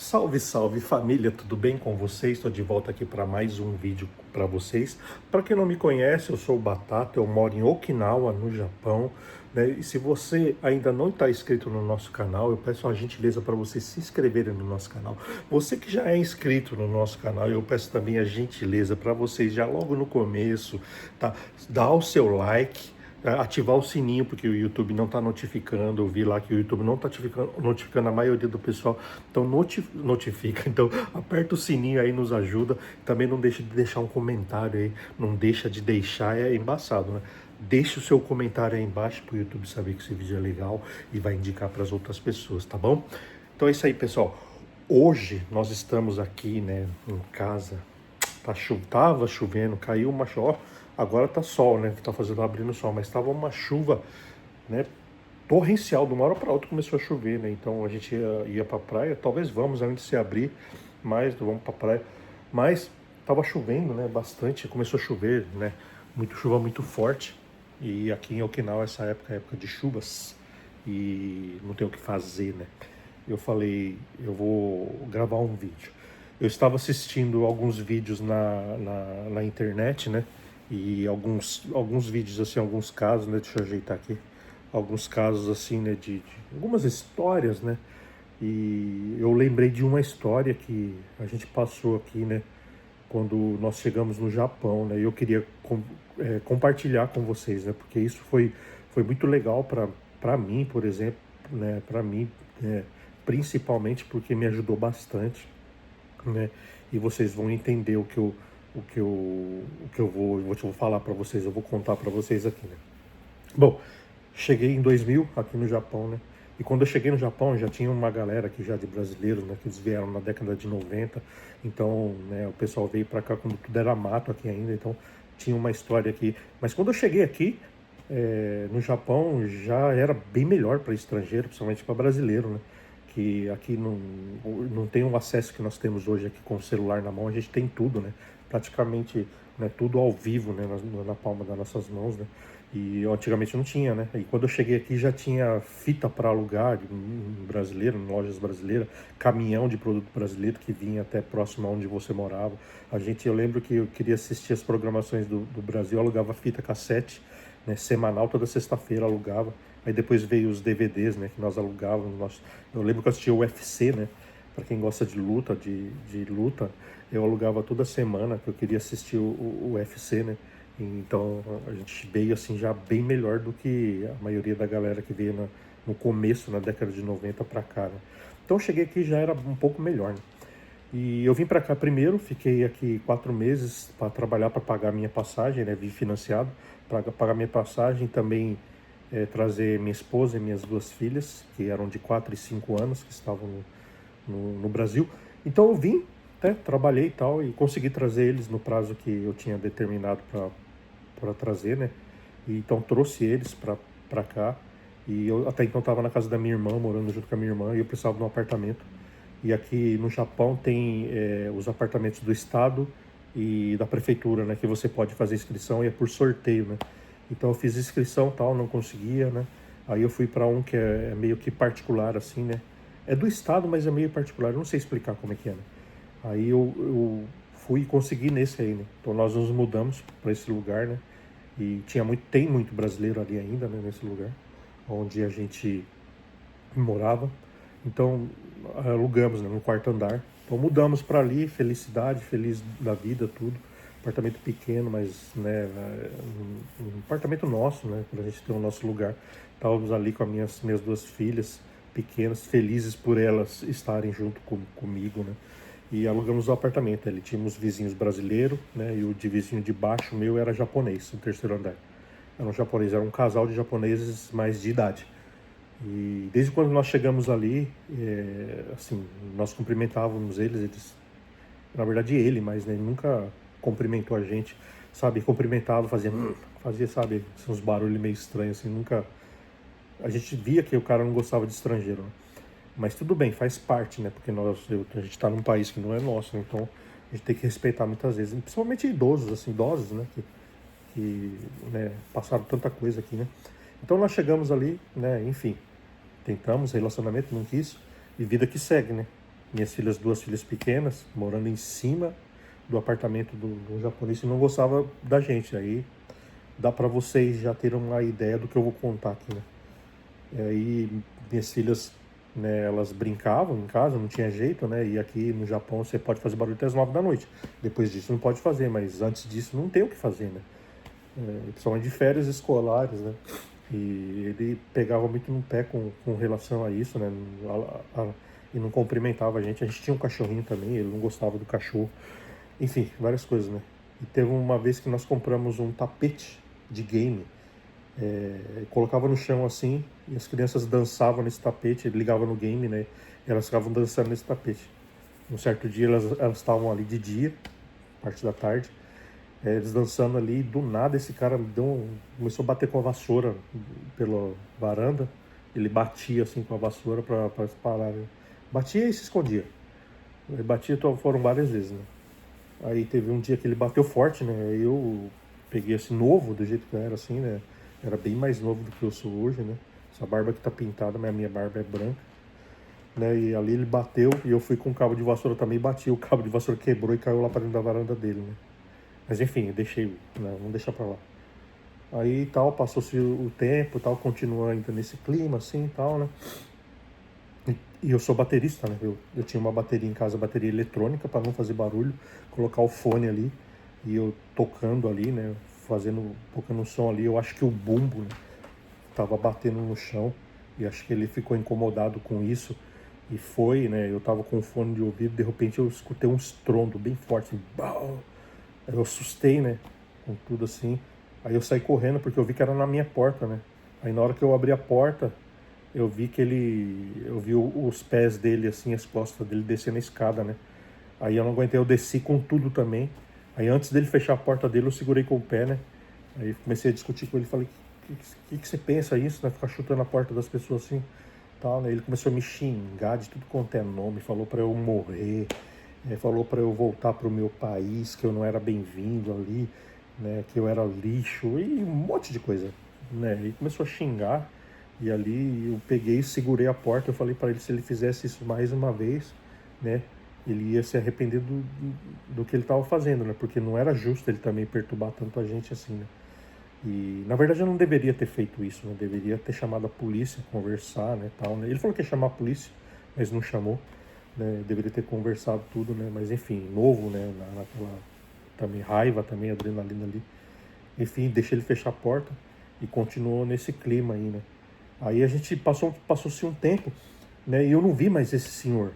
Salve, salve família, tudo bem com vocês? Estou de volta aqui para mais um vídeo para vocês. Para quem não me conhece, eu sou o Batata, eu moro em Okinawa, no Japão, né? E se você ainda não está inscrito no nosso canal, eu peço a gentileza para vocês se inscreverem no nosso canal. Você que já é inscrito no nosso canal, eu peço também a gentileza para vocês já logo no começo, tá? Dar o seu like, ativar o sininho, porque o YouTube não está notificando. Eu vi lá que o YouTube não está notificando a maioria do pessoal, então notifica. Então aperta o sininho aí, nos ajuda. Também não deixa de deixar um comentário aí, não deixa de deixar, é embaçado, né? Deixe o seu comentário aí embaixo para o YouTube saber que esse vídeo é legal e vai indicar para as outras pessoas, tá bom? Então é isso aí, pessoal. Hoje nós estamos aqui, né, em casa. Tava chovendo, caiu uma chuva. Agora tá sol, né? Que tá fazendo abrindo sol, mas tava uma chuva, né? Torrencial, de uma hora para outra começou a chover, né? Então a gente ia pra praia, talvez vamos antes de se abrir, mas vamos pra praia. Mas tava chovendo, né? Bastante, começou a chover, né? Muito chuva, muito forte. E aqui em Okinawa essa época é época de chuvas e não tem o que fazer, né? Eu falei, eu vou gravar um vídeo. Eu estava assistindo alguns vídeos na internet, né? E alguns vídeos, assim, alguns casos, né? Deixa eu ajeitar aqui. Alguns casos, assim, né? De algumas histórias, né? E eu lembrei de uma história que a gente passou aqui, né? Quando nós chegamos no Japão, né? E eu queria compartilhar com vocês, né? Porque isso foi muito legal para mim, por exemplo, né? Para mim, principalmente porque me ajudou bastante, né? E vocês vão entender o que eu vou falar para vocês, eu vou contar para vocês aqui, né? Bom, cheguei em 2000 aqui no Japão, né? E quando eu cheguei no Japão já tinha uma galera aqui já de brasileiros, né? Que eles vieram na década de 90. Então, né? O pessoal veio para cá quando tudo era mato aqui ainda. Então tinha uma história aqui. Mas quando eu cheguei aqui no Japão já era bem melhor para estrangeiro, principalmente para brasileiro, né? Que aqui não tem o acesso que nós temos hoje aqui com o celular na mão. A gente tem tudo, né? Praticamente, né, tudo ao vivo, né, na palma das nossas mãos, né? E eu, antigamente não tinha, né? E quando eu cheguei aqui já tinha fita para alugar brasileiro, em lojas brasileiras, caminhão de produto brasileiro que vinha até próximo a onde você morava. Eu lembro que eu queria assistir as programações do Brasil, eu alugava fita cassete, né, semanal, toda sexta-feira alugava. Aí depois veio os DVDs, né, que nós alugávamos. Eu lembro que eu assistia o UFC, né? Para quem gosta de luta, de luta, eu alugava toda semana, que eu queria assistir o UFC, né? Então a gente veio assim já bem melhor do que a maioria da galera que veio no começo, na década de 90 para cá, né? Então eu cheguei aqui já era um pouco melhor, né? E eu vim para cá primeiro, fiquei aqui 4 meses para trabalhar, para pagar minha passagem, né? Vim financiado para pagar minha passagem, também trazer minha esposa e minhas duas filhas, que eram de 4 e 5 anos, que estavam no Brasil. Então eu vim, né? Trabalhei e tal, e consegui trazer eles no prazo que eu tinha determinado para trazer, né? E então trouxe eles para cá. E eu até então estava na casa da minha irmã, morando junto com a minha irmã, e eu precisava de um apartamento. E aqui no Japão tem os apartamentos do estado e da prefeitura, né? Que você pode fazer inscrição e é por sorteio, né? Então eu fiz inscrição tal, não conseguia, né? Aí eu fui para um que é meio que particular, assim, né? É do estado, mas é meio particular. Eu não sei explicar como é que é, né? Aí eu fui e consegui nesse aí, né? Então nós nos mudamos para esse lugar, né? E tem muito brasileiro ali ainda, né? Nesse lugar, onde a gente morava. Então alugamos, né, no quarto andar. Então mudamos para ali, felicidade, feliz da vida, tudo. Apartamento pequeno, mas né, um apartamento nosso, né, para a gente ter o nosso lugar. Estávamos ali com as minhas duas filhas pequenas, felizes por elas estarem junto comigo, né? E alugamos o apartamento. Ali tínhamos vizinhos brasileiros, né? E o de vizinho de baixo meu era japonês, no terceiro andar. Era um casal de japoneses mais de idade. E desde quando nós chegamos ali, assim, nós cumprimentávamos eles, na verdade ele, mas né, ele nunca cumprimentou a gente, sabe? Cumprimentava, fazia, sabe, uns barulhos meio estranhos, assim, nunca. A gente via que o cara não gostava de estrangeiro, né? Mas tudo bem, faz parte, né? Porque a gente está num país que não é nosso, né? Então a gente tem que respeitar muitas vezes, principalmente idosos, assim, idosos, né? Que né, passaram tanta coisa aqui, né? Então nós chegamos ali, né? Enfim, tentamos relacionamento, não quis, e vida que segue, né? minhas filhas, 2 filhas pequenas, morando em cima do apartamento do japonês e não gostava da gente. Aí dá para vocês já terem uma ideia do que eu vou contar aqui, né? E aí minhas filhas, né, elas brincavam em casa, não tinha jeito, né? E aqui no Japão você pode fazer barulho até as 9 da noite. Depois disso não pode fazer, mas antes disso não tem o que fazer, né? Principalmente de férias escolares, né? E ele pegava muito no pé com relação a isso, né? E não cumprimentava a gente. A gente tinha um cachorrinho também, ele não gostava do cachorro. Enfim, várias coisas, né? E teve uma vez que nós compramos um tapete de game, colocava no chão assim, e as crianças dançavam nesse tapete, ele ligava no game, né? E elas ficavam dançando nesse tapete. Um certo dia elas estavam ali de dia, parte da tarde, eles dançando ali, e do nada esse cara começou a bater com a vassoura pela varanda. Ele batia assim com a vassoura para parar. Batia e se escondia. Ele batia, foram várias vezes, né? Aí teve um dia que ele bateu forte, né? Aí eu peguei assim, novo, do jeito que eu era assim, né? Era bem mais novo do que eu sou hoje, né? Essa barba que tá pintada, mas a minha barba é branca, né? E ali ele bateu e eu fui com o cabo de vassoura também, bati, o cabo de vassoura quebrou e caiu lá para dentro da varanda dele, né? Mas enfim, eu deixei, né? Vamos deixar pra lá. Aí tal, passou-se o tempo, tal, continua ainda nesse clima assim, tal, né? E eu sou baterista, né? Eu tinha uma bateria em casa, bateria eletrônica, para não fazer barulho, colocar o fone ali e eu tocando ali, né? Tocando um som ali. Eu acho que o bumbo, né, tava batendo no chão e acho que ele ficou incomodado com isso e foi, né? Eu tava com o fone de ouvido, de repente eu escutei um estrondo bem forte, assim, bau! Aí eu assustei, né? Com tudo assim. Aí eu saí correndo porque eu vi que era na minha porta, né? Aí na hora que eu abri a porta, eu vi que eu vi os pés dele, assim, as costas dele descendo a escada, né? Aí eu não aguentei, eu desci com tudo também. Aí antes dele fechar a porta dele, eu segurei com o pé, né? Aí comecei a discutir com ele, falei, que você pensa isso, né? Ficar chutando a porta das pessoas assim, tal, né? Ele começou a me xingar de tudo quanto é nome, falou pra eu morrer, falou pra eu voltar pro meu país, que eu não era bem-vindo ali, né? Que eu era lixo e um monte de coisa, né? Ele começou a xingar. E ali eu peguei e segurei a porta, eu falei para ele se ele fizesse isso mais uma vez, né, ele ia se arrepender do que ele estava fazendo, né, porque não era justo ele também perturbar tanto a gente assim, né. E na verdade eu não deveria ter feito isso, né, deveria ter chamado a polícia, conversar, né, tal, né. Ele falou que ia chamar a polícia, mas não chamou, né, deveria ter conversado tudo, né, mas enfim, novo, né, naquela também raiva, também adrenalina ali. Enfim, deixei ele fechar a porta e continuou nesse clima aí, né. Aí a gente passou-se um tempo, né? E eu não vi mais esse senhor.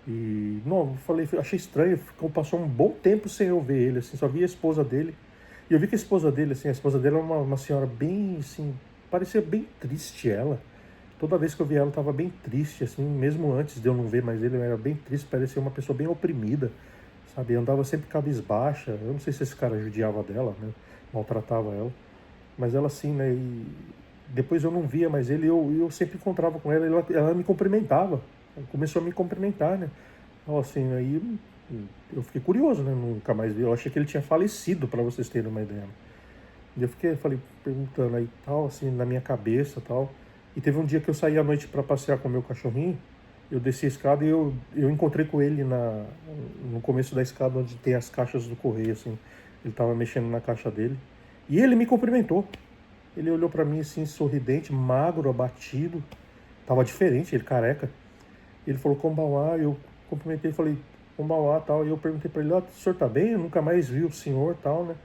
E não, eu falei, achei estranho, passou um bom tempo sem eu ver ele, assim, só vi a esposa dele. E eu vi que a esposa dele, assim, a esposa dele era uma senhora bem, assim, parecia bem triste ela. Toda vez que eu vi ela, estava bem triste, assim, mesmo antes de eu não ver mais ele, era bem triste, parecia uma pessoa bem oprimida, sabe? Andava sempre cabisbaixa. Eu não sei se esse cara judiava dela, né? Maltratava ela. Mas ela assim, né? E depois eu não via mais ele, eu sempre encontrava com ela me cumprimentava. Ela começou a me cumprimentar, né? Então, assim, aí eu fiquei curioso, né? Nunca mais vi. Eu achei que ele tinha falecido, para vocês terem uma ideia. E falei, perguntando aí tal, assim, na minha cabeça tal. E teve um dia que eu saí à noite para passear com o meu cachorrinho. Eu desci a escada e eu encontrei com ele no começo da escada, onde tem as caixas do correio, assim. Ele tava mexendo na caixa dele. E ele me cumprimentou. Ele olhou pra mim assim, sorridente, magro, abatido. Tava diferente, ele careca. Ele falou, Kombawá, eu cumprimentei, falei, Kombawá, tal. E eu perguntei pra ele, o senhor tá bem? Eu nunca mais vi o senhor, tal, né?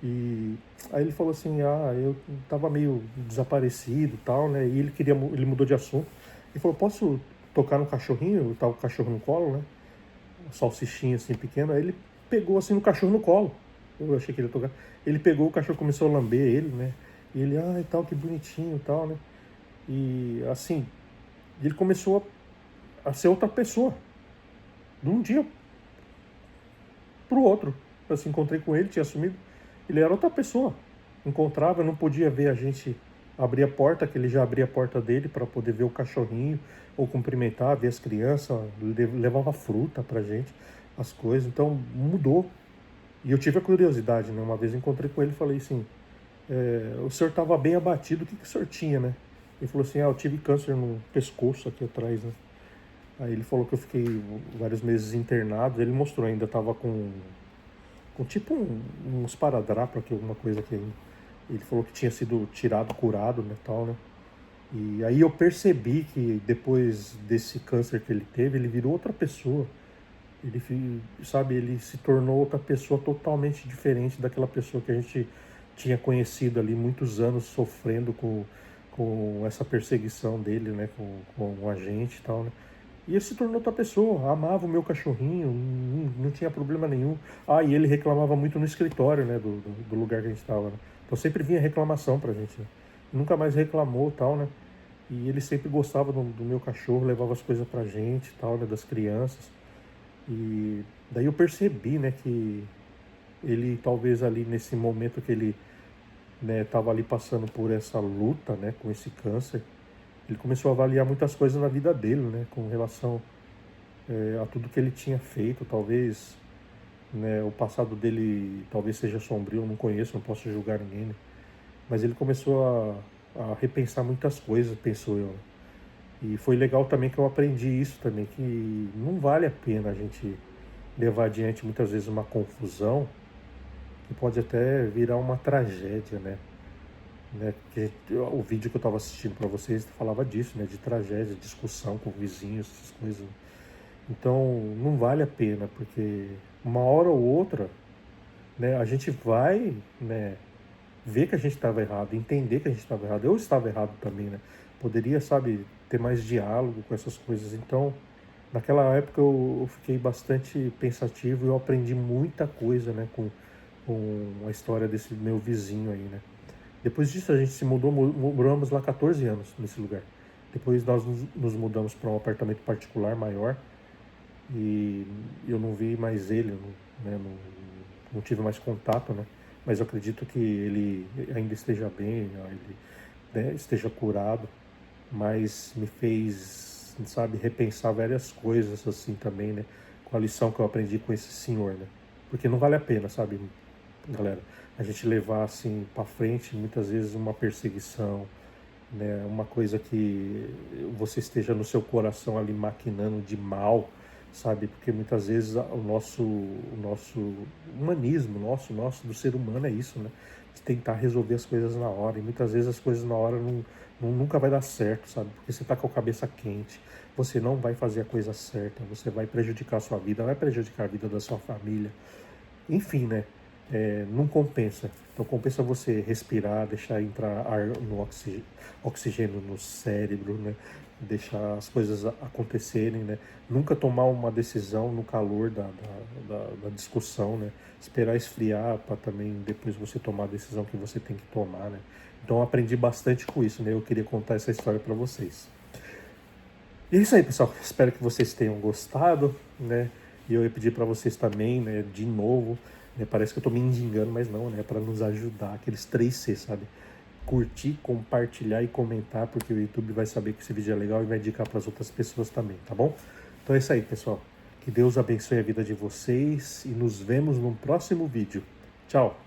E aí ele falou assim, eu tava meio desaparecido, tal, né? E ele mudou de assunto. Ele falou, posso tocar no cachorrinho? Eu tava com o cachorro no colo, né? Uma salsichinha assim, pequena. Aí ele pegou assim no cachorro no colo. Eu achei que ele ia tocar. Ele pegou, o cachorro começou a lamber ele, né? E ele, e tal, que bonitinho e tal, né? E assim, ele começou a ser outra pessoa. De um dia pro outro. Eu assim, encontrei com ele, tinha sumido. Ele era outra pessoa. Encontrava, não podia ver a gente abrir a porta, que ele já abria a porta dele para poder ver o cachorrinho, ou cumprimentar, ver as crianças, levava fruta pra gente, as coisas. Então mudou. E eu tive a curiosidade, né? Uma vez encontrei com ele e falei assim, o senhor estava bem abatido, o que o senhor tinha, né? Ele falou assim, eu tive câncer no pescoço aqui atrás, né? Aí ele falou que eu fiquei vários meses internado. Ele mostrou ainda, tava com tipo uns esparadrapo aqui, alguma coisa que ele falou que tinha sido tirado, curado, né, tal, né. E aí eu percebi que depois desse câncer que ele teve, ele virou outra pessoa. Sabe, ele se tornou outra pessoa totalmente diferente daquela pessoa que a gente tinha conhecido ali muitos anos sofrendo com essa perseguição dele, né, com a gente e tal, né. E ele se tornou outra pessoa, amava o meu cachorrinho, não tinha problema nenhum. Ah, e ele reclamava muito no escritório, né, do lugar que a gente estava, né. Então sempre vinha reclamação pra gente, né. Nunca mais reclamou e tal, né. E ele sempre gostava do meu cachorro, levava as coisas pra gente e tal, né, das crianças. E daí eu percebi, né, que ele talvez ali nesse momento que ele, né, estava ali passando por essa luta, né, com esse câncer, ele começou a avaliar muitas coisas na vida dele, né, com relação a tudo que ele tinha feito. Talvez, né, o passado dele talvez seja sombrio, eu não conheço, não posso julgar ninguém, né, mas ele começou a repensar muitas coisas, pensou eu, né. E foi legal também que eu aprendi isso também, que não vale a pena a gente levar adiante muitas vezes uma confusão que pode até virar uma tragédia, né? Porque o vídeo que eu estava assistindo para vocês falava disso, né? De tragédia, discussão com vizinhos, essas coisas. Então não vale a pena, porque uma hora ou outra, né? A gente vai, né? Ver que a gente estava errado, entender que a gente estava errado. Eu estava errado também, né? Poderia, sabe, ter mais diálogo com essas coisas. Então, naquela época eu fiquei bastante pensativo e eu aprendi muita coisa, né, com a história desse meu vizinho aí, né. Depois disso a gente se mudou, moramos lá 14 anos nesse lugar. Depois nós nos mudamos para um apartamento particular maior e eu não vi mais ele, né, não tive mais contato, né. Mas eu acredito que ele ainda esteja bem, ele, né, esteja curado, mas me fez, sabe, repensar várias coisas assim também, né, com a lição que eu aprendi com esse senhor, né, porque não vale a pena, sabe, galera, a gente levar assim para frente muitas vezes uma perseguição, né, uma coisa que você esteja no seu coração ali maquinando de mal, sabe, porque muitas vezes o nosso humanismo, nosso do ser humano é isso, né, de tentar resolver as coisas na hora, e muitas vezes as coisas na hora nunca vai dar certo, sabe, porque você está com a cabeça quente, você não vai fazer a coisa certa, você vai prejudicar a sua vida, vai prejudicar a vida da sua família, enfim, né? Não compensa. Então compensa você respirar, deixar entrar ar no oxigênio no cérebro, né? Deixar as coisas acontecerem, né? Nunca tomar uma decisão no calor da discussão, né? Esperar esfriar para também depois você tomar a decisão que você tem que tomar, né? Então eu aprendi bastante com isso, né? Eu queria contar essa história para vocês. E é isso aí, pessoal. Espero que vocês tenham gostado, né? E eu ia pedir para vocês também, né, de novo, né, parece que eu tô me endigando, mas não, né, para nos ajudar, aqueles 3C, sabe? Curtir, compartilhar e comentar, porque o YouTube vai saber que esse vídeo é legal e vai indicar para as outras pessoas também, tá bom? Então é isso aí, pessoal. Que Deus abençoe a vida de vocês e nos vemos no próximo vídeo. Tchau!